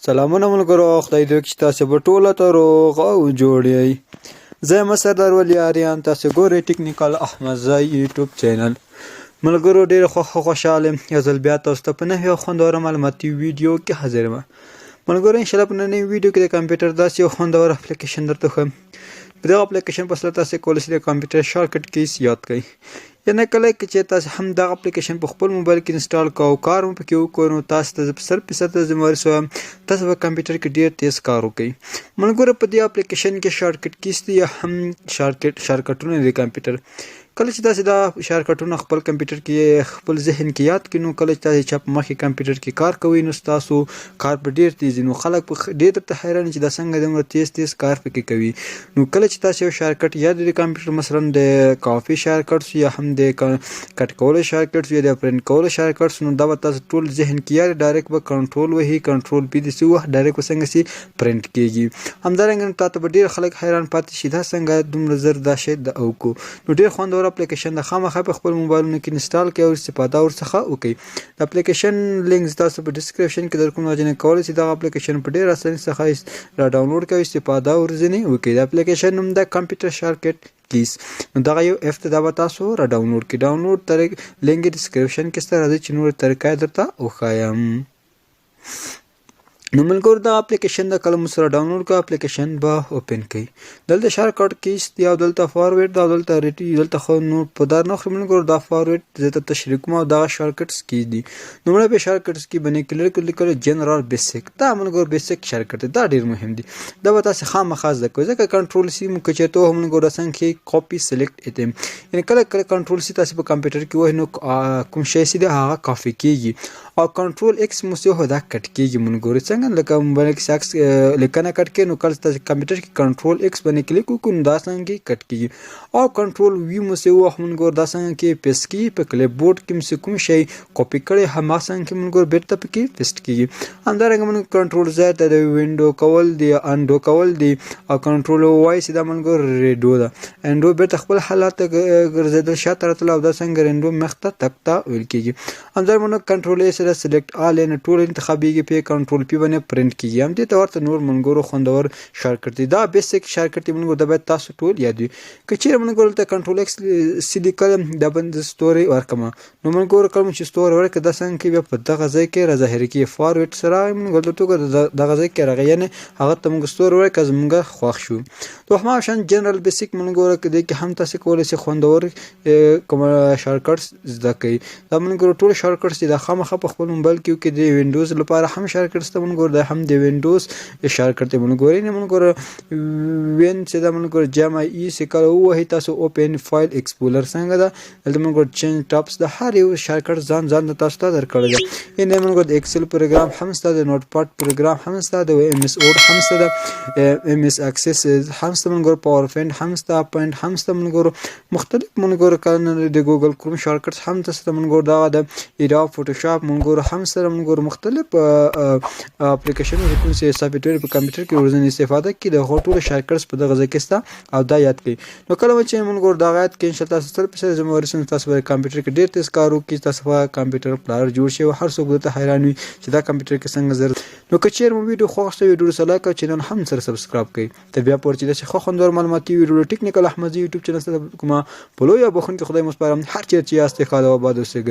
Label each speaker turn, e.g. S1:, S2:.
S1: سلامونه ملګرو، خدای دې وکړي چې تاسې به ټوله ته روغ او جوړ یئ. زه یم سردار ولی آریان، تاسې ګورئ ټیکنیکل احمدزی یوټیوب چینل. ملګرو ډېر خوشحاله یم یو ځل بیا تاسو ته په نوي او خوندوره معلوماتي ویډیو کې حاضر یم. ملګرو انشاءالله په نننۍ ویډیو کې د کمپیوټر داسې یو خوندور اپلیکیشن درته ښیم. په دغه اپلیکیشن په وسیله تاسې کولی شئ د کمپیوټر شارټکټ کیز یاد کړئ. یعنې کله چې تاسې هم دغه اپلیکیشن په خپل موبایل کې انسټال کړئ او کار مو پکې وکړئ، نو تاسو ته زه په 100% ذمهواري وایم تاسو به کمپیوټر کې ډېر تیز کار وکړئ. ملګرو په دې اپلیکیشن کې شارټکټ کیز دي یا هم شارټکټونه دي کمپیوټر. کله چې تاسې دا شارټکټونه خپل کمپیوټر کې خپل ذهن کې یاد کړئ، نو کله چې تاسې چا په مخکې کمپیوټر کې کار کوئ، نو ستاسو کار به ډېر تیز وي. نو خلک به ډېر درته حیران چې دا څنګه دومره تیز کار پکې کوي. نو کله چې تاسې یو شارټکټ یاد د کمپیوټر مثلا د کافي شارټکټس یا هم د کټ کولو شارټکټس یا د پرنټ کولو شارټکټس، نو دا به تاسو ټول ذهن کې یاد ډایرکټ به کنټرول وهي، کنټرول پی دې وخت ډایرکټ به څنګه سي پرنټ کېږي. همدارنګه تاسو به ډېر خلک حیران پاتې شي دا څنګه دومره زر دا شی د اوکو. نو ډېر خوندور اپلیکیشن د خامخا په خپل موبایلونو کې انسټال کړئ او استفاده ورڅخه وکړئ. د اپلیکیشن لینک تاسو په ډسکرپشن کې درکوم، راجنه کولی شئ دغه اپلیکیشن په ډېر اسانۍ څخه را ډاونلوډ کړئ، استفاده ورځنې وکړئ. د اپلیکیشن نوم د کمپیوټر شارټکټ کیز. نو دغه یو اف ته دا به تاسو را ډاونلوډ کړئ. ډاونلوډ لینک ډسکرپشن کې سره راځي چې نور طریقه درته وښایم. نو ملګرو دا اپلیکیشن د کله مو سره ډاونلوډ کړه اپلیکیشن به اوپن کړئ. دلته شارټکټ کیز دی او دلته فارورډ دا دلته ریټي دلته خو نو په دار نه خو ملګرو دا فارورډ زه ته تشریح کوم او دا شارټکټس کیز دي. نو په شارټکټس کې باندې کلیک جنرال بیسیک دا ملګرو بیسیک شارټکټ دا ډیر مهم دي. دا به تاسو خامخا زده کوئ ځکه کنټرول سی مو کچته هم ملګرو څنګه کاپی سلیکټ ایتم، یعنی کله کنټرول سی تاسو په کمپیوټر کې وای نو کوم شی سي د هغه کافی کیږي او کنټرول ایکس مو سه هدا کټ کیږي. ملګرو څنګه لکه موبایل کې ساکس لیکنه کټ کې، نو کله تاسو کمپیوټر کې کنټرول ایکس باندې کلیک وکړئ نو دا څنګه کټ کیږي او کنټرول وی مو سه وخت ملګرو دا څنګه کې پیست کیږي. په کلیپ بورډ کې مو کوم شی کاپی کړي هم څنګه ملګرو بیرته پکې پیست کیږي. همدارنګه ملګرو کنټرول زائد د وینډو کول دی، انډو کول دی او کنټرول وای سي دا ملګرو ریډو دا انډو بیرته خپل حالات ګرځیدل شاته راتل او دا څنګه رینډو مخته تکتا ویل کیږي. همدارنګه کنټرول ای سره سلیکټ آل ان ټول انتخابيږي په کنټرول پی باندې پرنٹ کیږي. هم دې ته ورته نور ملګرو خوندور شارټکټ دی. دا بیسیک شارټکټ ملګرو د باید تاسو ټول یاد وي. که چیرې ملګرو ته کنټرول ایکس سیدی کلم د بند ستوري ورکما، نو ملګرو کوم چې ستوري ورکه د څنګه کې په دغه ځای کې را ظاهر کی فارورډ سره ملګرو ته دغه ځای کې راغی نه هغه ته موږ ستوري ورکه زموږ خوښ شو. دوه ما شان جنرال بیسیک ملګرو کې د کې هم تاسو کولای شئ خوندور کوم شارټکټس زده کړئ. دا ملګرو ټول شارټکټس د خامخا په خپل موبایل کې د وینډوز لپاره هم شارټکټس ته مونږ ګورو، هم د وینډوز شارټکټ ته مونږ ګورو. نه مونږ ګورو وین چې دا مونږ ګورو جام ای سکل او هي تاسو اوپن فایل ایکسپلورر څنګه دا دلته مونږ ګورو چینج ټاپس د هر یو شارټکټ ځان تاسو ته درکړل دي. نه مونږ ګورو د ایکسل پروګرام هم ستاسو د نوټ پاد پروګرام هم ستاسو د ام اس ورډ هم ستاسو د ام اس اکسس هم ستاسو مونږ ګورو پاور پوینټ هم ستاسو پوینټ هم ستاسو مونږ ګورو مختلف مونږ ګورو کنه د ګوګل کروم شارټکټس هم تاسو مونږ ګورو دا د ایډا فوټوشاپ مونږ ګورو هم سره مونږ ګورو مختلف اپلیکیشنونه کوم چې سافټویر په کمپیوټر کې ورځنی استفاده کې د هوټل شارټکټس په دغه ځای کې ستا او دا یاد کړئ. نو کله چې مونږ ګورو دا یاد کړئ ان شاء الله تاسو سره په زموږ تاسو په کمپیوټر کې ډیر تیز کار وکړي، تاسو په کمپیوټر پلار جوړ شي او هر څوک ته حیران وي چې دا کمپیوټر کې څنګه زر. نو که چیرې مو ویډیو خوښه وي ویډیو سره لایک او چینل هم سره سبسکرایب کړئ. ته بیا پورته د خو خوندور معلوماتي ویډیو ټیکنیکل احمدزی یوټیوب چینل سره کومه پلو یا بخون کې خدای مو سپارم هر چیرې چې یاست خاله آباد اوسئ.